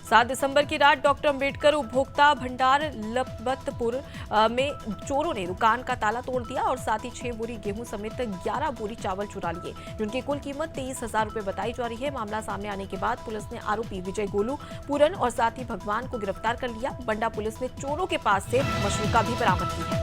7 दिसंबर की रात डॉक्टर अंबेडकर उपभोक्ता भंडार लपतपुर में चोरों ने दुकान का ताला तोड़ दिया और साथ ही 6 बोरी गेहूं समेत 11 बोरी चावल चुरा लिए, जिनकी कुल कीमत 23,000 रुपए बताई जा रही है। मामला सामने आने के बाद पुलिस ने आरोपी विजय गोलू पूरन और साथी भगवान को गिरफ्तार कर लिया। बंडा पुलिस ने चोरों के पास से मशरूका भी बरामद की है।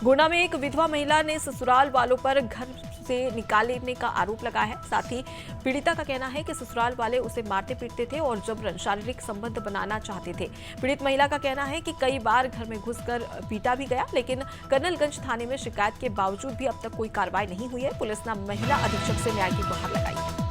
गुना में एक विधवा महिला ने ससुराल वालों पर घर से निकालने का आरोप लगाया है। साथ ही पीड़िता का कहना है कि ससुराल वाले उसे मारते पीटते थे और जबरन शारीरिक संबंध बनाना चाहते थे। पीड़ित महिला का कहना है कि कई बार घर में घुसकर पीटा भी गया, लेकिन कर्नलगंज थाने में शिकायत के बावजूद भी अब तक कोई कार्रवाई नहीं हुई है। पुलिस ने महिला अधीक्षक से न्याय की गुहार लगाई है।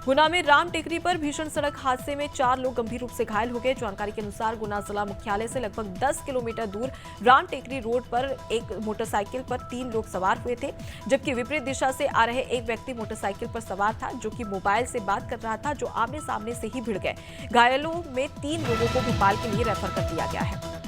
गुना में राम टेकरी पर भीषण सड़क हादसे में 4 लोग गंभीर रूप से घायल हो गए। जानकारी के अनुसार गुना जिला मुख्यालय से लगभग 10 किलोमीटर दूर राम टेकरी रोड पर एक मोटरसाइकिल पर 3 लोग सवार हुए थे, जबकि विपरीत दिशा से आ रहे एक व्यक्ति मोटरसाइकिल पर सवार था, जो कि मोबाइल से बात कर रहा था, जो आमने सामने से ही भिड़ गए। घायलों में 3 लोगों को भोपाल के लिए रेफर कर दिया गया है।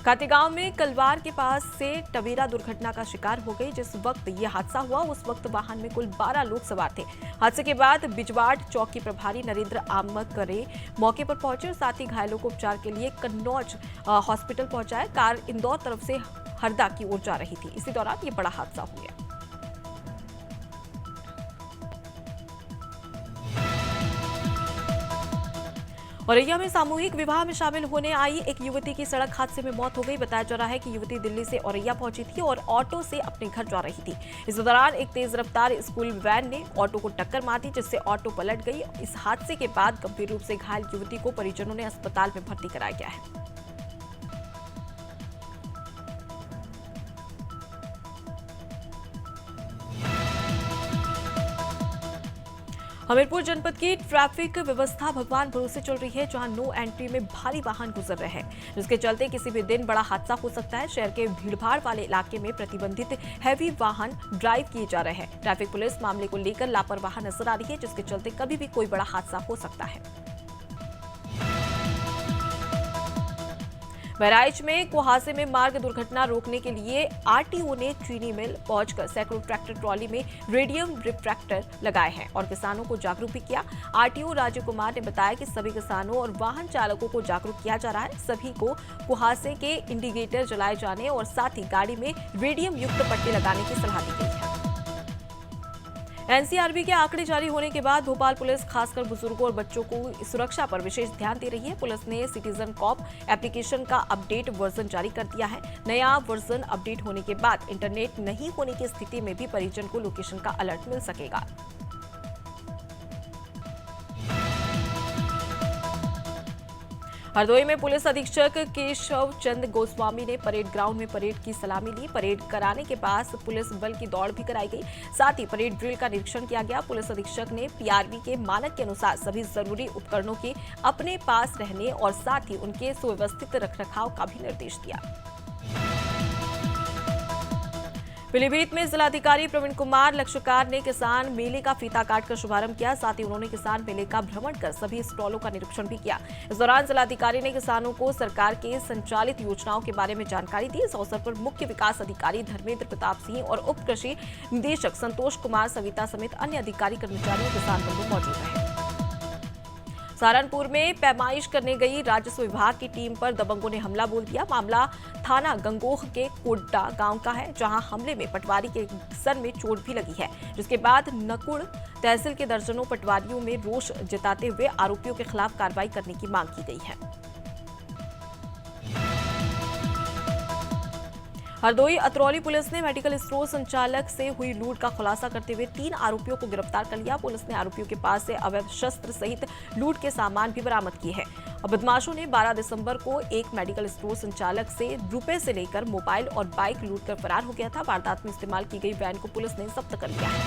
खातेगांव में कलवार के पास से टवेरा दुर्घटना का शिकार हो गई। जिस वक्त ये हादसा हुआ उस वक्त वाहन में कुल 12 लोग सवार थे। हादसे के बाद बिजवाड़ चौक के प्रभारी नरेंद्र आमकरे मौके पर पहुंचे और साथ ही घायलों को उपचार के लिए कन्नौज हॉस्पिटल पहुंचाया। कार इंदौर तरफ से हरदा की ओर जा रही थी। इसी दौरान ये बड़ा हादसा हो गया। औरैया में सामूहिक विवाह में शामिल होने आई एक युवती की सड़क हादसे में मौत हो गई। बताया जा रहा है कि युवती दिल्ली से औरैया पहुंची थी और ऑटो से अपने घर जा रही थी। इस दौरान एक तेज रफ्तार स्कूल वैन ने ऑटो को टक्कर मार दी, जिससे ऑटो पलट गई। इस हादसे के बाद गंभीर रूप से घायल युवती को परिजनों ने अस्पताल में भर्ती कराया गया है। हमीरपुर जनपद की ट्रैफिक व्यवस्था भगवान भरोसे चल रही है, जहां नो एंट्री में भारी वाहन गुजर रहे हैं, जिसके चलते किसी भी दिन बड़ा हादसा हो सकता है। शहर के भीड़भाड़ वाले इलाके में प्रतिबंधित हैवी वाहन ड्राइव किए जा रहे हैं। ट्रैफिक पुलिस मामले को लेकर लापरवाह नजर आ रही है, जिसके चलते कभी भी कोई बड़ा हादसा हो सकता है। बहराइच में कुहासे में मार्ग दुर्घटना रोकने के लिए आरटीओ ने चीनी मिल पहुंचकर सैकड़ों ट्रैक्टर ट्रॉली में रेडियम रिफ्रैक्टर लगाए हैं और किसानों को जागरूक भी किया। आरटीओ राजीव कुमार ने बताया कि सभी किसानों और वाहन चालकों को जागरूक किया जा रहा है। सभी को कुहासे के इंडिकेटर जलाए जाने और साथ ही गाड़ी में रेडियम युक्त पट्टी लगाने की सलाह दी गई है। एनसीआरबी के आंकड़े जारी होने के बाद भोपाल पुलिस खासकर बुजुर्गों और बच्चों को सुरक्षा पर विशेष ध्यान दे रही है। पुलिस ने सिटीजन कॉप एप्लीकेशन का अपडेट वर्जन जारी कर दिया है। नया वर्जन अपडेट होने के बाद इंटरनेट नहीं होने की स्थिति में भी परिजन को लोकेशन का अलर्ट मिल सकेगा। हरदोई में पुलिस अधीक्षक केशव चंद गोस्वामी ने परेड ग्राउंड में परेड की सलामी ली। परेड कराने के पास पुलिस बल की दौड़ भी कराई गई। साथ ही परेड ड्रिल का निरीक्षण किया गया। पुलिस अधीक्षक ने पीआरबी के मानक के अनुसार सभी जरूरी उपकरणों के अपने पास रहने और साथ ही उनके सुव्यवस्थित रखरखाव का भी निर्देश दिया। पीलीभीत में जिलाधिकारी प्रवीण कुमार लक्षकार ने किसान मेले का फीता काटकर शुभारंभ किया। साथ ही उन्होंने किसान मेले का भ्रमण कर सभी स्टॉलों का निरीक्षण भी किया। इस दौरान जिलाधिकारी ने किसानों को सरकार के संचालित योजनाओं के बारे में जानकारी दी। इस अवसर पर मुख्य विकास अधिकारी धर्मेंद्र प्रताप सिंह और उप कृषि निदेशक संतोष कुमार सविता समेत अन्य अधिकारी कर्मचारी और किसान बंधु मौजूद रहे। सहारनपुर में पैमाइश करने गई राजस्व विभाग की टीम पर दबंगों ने हमला बोल दिया। मामला थाना गंगोह के कोड्डा गांव का है, जहां हमले में पटवारी के सर में चोट भी लगी है, जिसके बाद नकुड़ तहसील के दर्जनों पटवारियों में रोष जताते हुए आरोपियों के खिलाफ कार्रवाई करने की मांग की गई है। हरदोई अतरौली पुलिस ने मेडिकल स्टोर संचालक से हुई लूट का खुलासा करते हुए 3 आरोपियों को गिरफ्तार कर लिया। पुलिस ने आरोपियों के पास से अवैध शस्त्र सहित लूट के सामान भी बरामद किए हैं। बदमाशों ने 12 दिसंबर को एक मेडिकल स्टोर संचालक से रुपए से लेकर मोबाइल और बाइक लूट कर फरार हो गया था। वारदात में इस्तेमाल की गई वैन को पुलिस ने जब्त कर लिया है।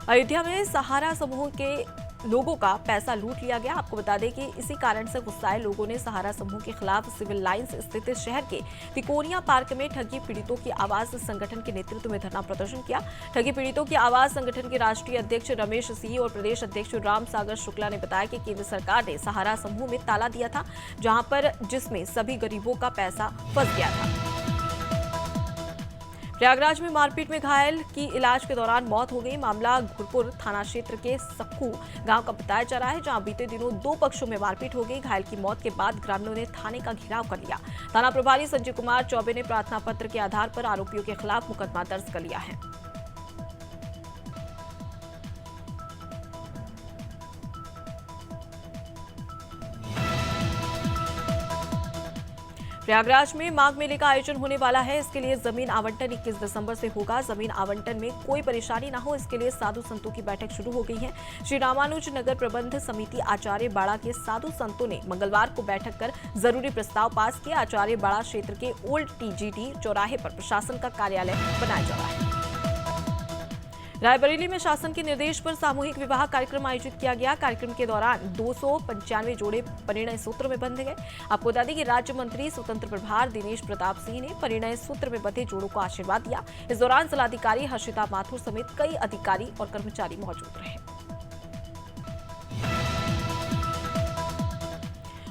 अयोध्या में सहारा समूह के लोगों का पैसा लूट लिया गया। आपको बता दें कि इसी कारण से गुस्साए लोगों ने सहारा समूह के खिलाफ सिविल लाइंस स्थित शहर के तिकोनिया पार्क में ठगी पीड़ितों की आवाज संगठन के नेतृत्व में धरना प्रदर्शन किया। ठगी पीड़ितों की आवाज संगठन के राष्ट्रीय अध्यक्ष रमेश सिंह और प्रदेश अध्यक्ष राम सागर शुक्ला ने बताया कि केंद्र सरकार ने सहारा समूह में ताला दिया था, जिसमें सभी गरीबों का पैसा फंस गया था। प्रयागराज में मारपीट में घायल की इलाज के दौरान मौत हो गई। मामला घुरपुर थाना क्षेत्र के सक्खू गांव का बताया जा रहा है, जहां बीते दिनों दो पक्षों में मारपीट हो गई। घायल की मौत के बाद ग्रामीणों ने थाने का घेराव कर लिया। थाना प्रभारी संजय कुमार चौबे ने प्रार्थना पत्र के आधार पर आरोपियों के खिलाफ मुकदमा दर्ज कर लिया है। प्रयागराज में माघ मेले का आयोजन होने वाला है। इसके लिए जमीन आवंटन 21 दिसंबर से होगा। जमीन आवंटन में कोई परेशानी न हो, इसके लिए साधु संतों की बैठक शुरू हो गई है। श्री रामानुज नगर प्रबंध समिति आचार्य बाड़ा के साधु संतों ने मंगलवार को बैठक कर जरूरी प्रस्ताव पास किया। आचार्य बाड़ा क्षेत्र के ओल्ड टीजीटी चौराहे पर प्रशासन का कार्यालय बनाया जा रहा है। रायबरेली में शासन के निर्देश पर सामूहिक विवाह कार्यक्रम आयोजित किया गया। कार्यक्रम के दौरान 295 जोड़े परिणय सूत्र में बंधे गए। आपको बता दें कि राज्य मंत्री स्वतंत्र प्रभार दिनेश प्रताप सिंह ने परिणय सूत्र में बंधे जोड़ों को आशीर्वाद दिया। इस दौरान जिलाधिकारी हर्षिता माथुर समेत कई अधिकारी और कर्मचारी मौजूद रहे।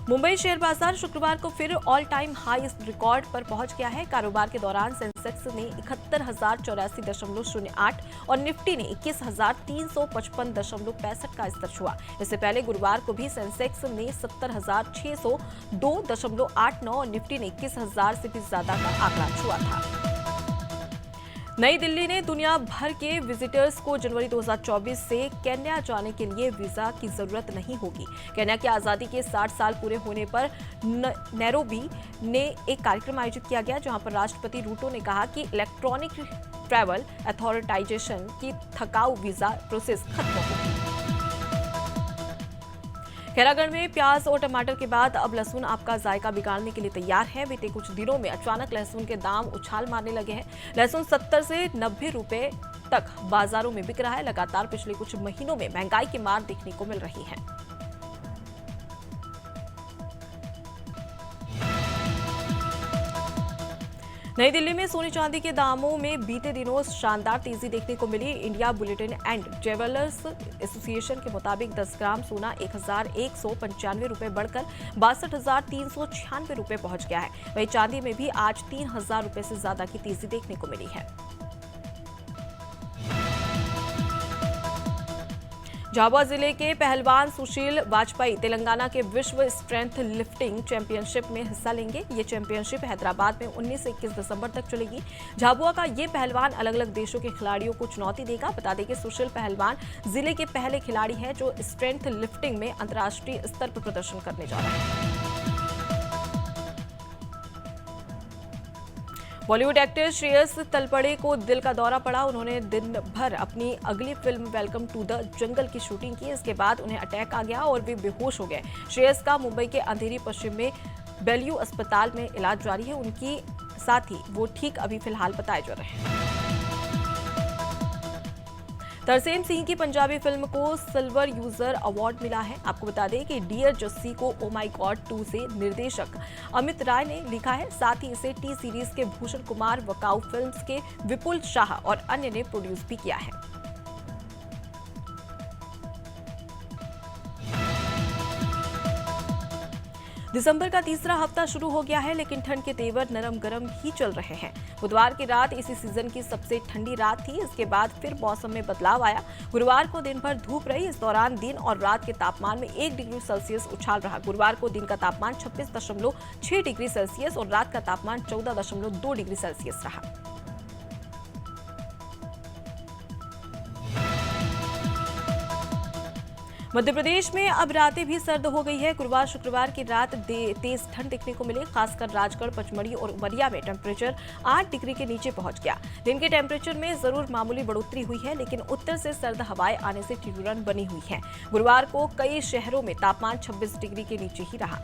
मुंबई शेयर बाजार शुक्रवार को फिर ऑल टाइम हाई रिकॉर्ड पर पहुंच गया है। कारोबार के दौरान सेंसेक्स ने 71,084.08 और निफ्टी ने 21,355.65 का स्तर छुआ। इससे पहले गुरुवार को भी सेंसेक्स ने 70,602.89 और निफ्टी ने 21,000 से भी ज्यादा का आंकड़ा छुआ था। नई दिल्ली ने दुनिया भर के विजिटर्स को जनवरी 2024 से केन्या जाने के लिए वीजा की जरूरत नहीं होगी। केन्या की आजादी के 60 साल पूरे होने पर नैरोबी ने एक कार्यक्रम आयोजित किया गया, जहां पर राष्ट्रपति रूटो ने कहा कि इलेक्ट्रॉनिक ट्रैवल अथॉरिटाइजेशन की थकाऊ वीजा प्रोसेस खत्म होगी। खैरागढ़ में प्याज और टमाटर के बाद अब लहसुन आपका जायका बिगाड़ने के लिए तैयार है। बीते कुछ दिनों में अचानक लहसुन के दाम उछाल मारने लगे हैं। लहसुन 70 से 90 रुपए तक बाजारों में बिक रहा है। लगातार पिछले कुछ महीनों में महंगाई की मार देखने को मिल रही है। नई दिल्ली में सोने चांदी के दामों में बीते दिनों शानदार तेजी देखने को मिली। India bullion and jewellers association के मुताबिक 10 ग्राम सोना 1,195 रुपए बढ़कर 62,396 रुपए पहुंच गया है। वहीं चांदी में भी आज 3,000 रुपए से ज्यादा की तेजी देखने को मिली है। झाबुआ जिले के पहलवान सुशील वाजपेयी तेलंगाना के विश्व स्ट्रेंथ लिफ्टिंग चैंपियनशिप में हिस्सा लेंगे। ये चैंपियनशिप हैदराबाद में 19 से 21 दिसंबर तक चलेगी। झाबुआ का ये पहलवान अलग अलग देशों के खिलाड़ियों को चुनौती देगा। बता दें कि सुशील पहलवान जिले के पहले खिलाड़ी हैं जो स्ट्रेंथ लिफ्टिंग में अंतर्राष्ट्रीय स्तर पर प्रदर्शन करने जा रहे हैं। बॉलीवुड एक्टर श्रेयस तलपड़े को दिल का दौरा पड़ा। उन्होंने दिन भर अपनी अगली film Welcome to the Jungle की शूटिंग की। इसके बाद उन्हें अटैक आ गया और वे बेहोश हो गए। श्रेयस का मुंबई के अंधेरी पश्चिम में बेलयू अस्पताल में इलाज जारी है। उनकी साथ ही वो ठीक अभी फिलहाल बताए जा रहे हैं। तरसेम सिंह की पंजाबी फिल्म को सिल्वर यूजर अवार्ड मिला है। आपको बता दें कि डियर जस्सी को ओ माई गॉड 2 से निर्देशक अमित राय ने लिखा है। साथ ही इसे टी सीरीज के भूषण कुमार, वकाऊ फिल्म्स के विपुल शाह और अन्य ने प्रोड्यूस भी किया है। दिसंबर का तीसरा हफ्ता शुरू हो गया है, लेकिन ठंड के तेवर नरम गरम ही चल रहे हैं। बुधवार की रात इसी सीजन की सबसे ठंडी रात थी। इसके बाद फिर मौसम में बदलाव आया। गुरुवार को दिन भर धूप रही। इस दौरान दिन और रात के तापमान में 1 डिग्री सेल्सियस उछाल रहा। गुरुवार को दिन का तापमान 26.6 डिग्री सेल्सियस और रात का तापमान 14.2 डिग्री सेल्सियस रहा। मध्य प्रदेश में अब रातें भी सर्द हो गई है। गुरुवार शुक्रवार की रात तेज ठंड देखने को मिली। खासकर राजगढ़, पचमढ़ी और उमरिया में टेम्परेचर 8 डिग्री के नीचे पहुंच गया। दिन के टेम्परेचर में जरूर मामूली बढ़ोतरी हुई है, लेकिन उत्तर से सर्द हवाएं आने से ठिठुरन बनी हुई है। गुरुवार को कई शहरों में तापमान 26 डिग्री के नीचे ही रहा।